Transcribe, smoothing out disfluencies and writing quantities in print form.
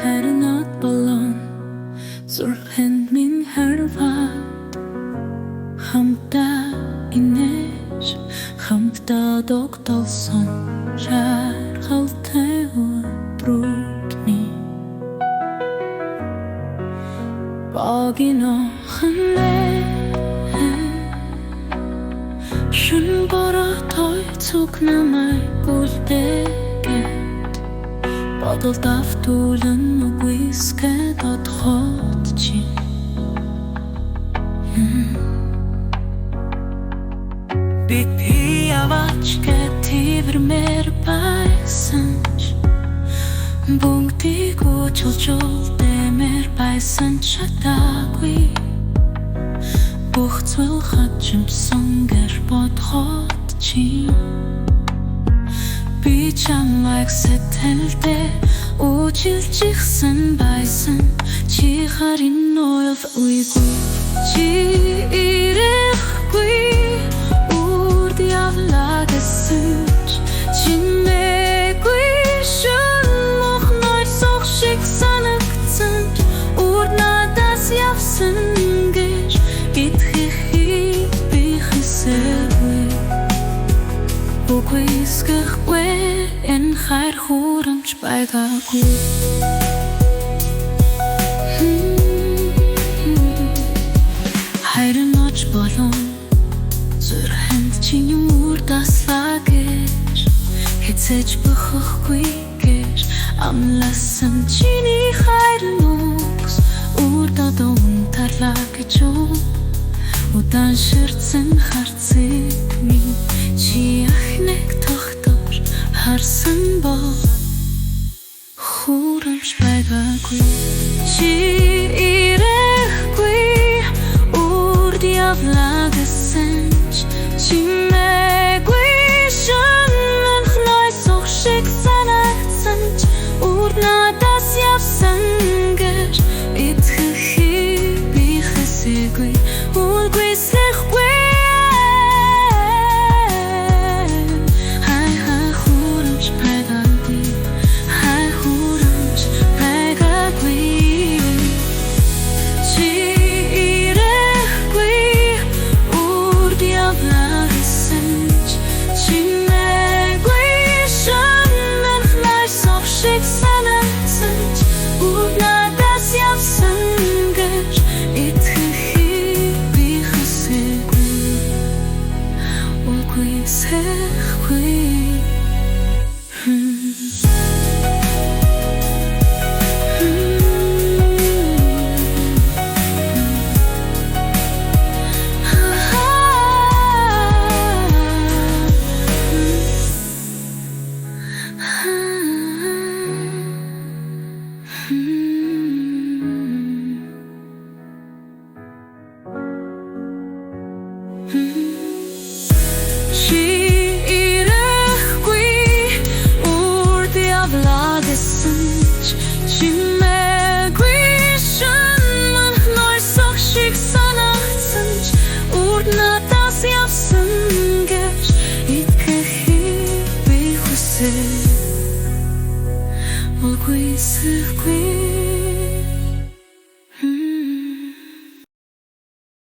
Харин от болон зурханд минь харваад хамтдаа инээж хамтдаа тогтолсон жаргалтай өдрүүдний багино ханэ шүн бороо той цуг намайг үлдээгээд бодолд автуулан үгүйсгээд одоход чи би яваач гэтивэрмээр байсан ч бүгдийг уучлж дэмээр байсан чадаагүй бүх зүйл хачимсан гэр бодоход чи би чамайг сэтгэлдээ уучлж ихсэн байсан чи харин ойлгоогүй чи ирэхгүй үрд явлаа гэсэнч чи нэгүй шүн мохной сох шиг санагдсан үрд надаас явсан гэж итгэхийг би хэсэггүй үгүйсгэхгүй энэ хайр хурамч байгаагүй хайрын оч болон зүрхэнд чиний үр даслаа гэж хэцэж бөхөхгүй гэж амласан чиний хайрын үгс үр додон тарлаа гэж удаан ширцэн харцыг минь чи ахныг тогтож харсан бол хурамч байгаагүй чи ирэхгүй үрд явлаа гэсэнч чи нэгүй шүн мохной сох шиг санагдсан ч үрд надаас явсан гэж итгэхийг би хэсэггүй үгүйсэхгүй Үгүйсэхгүй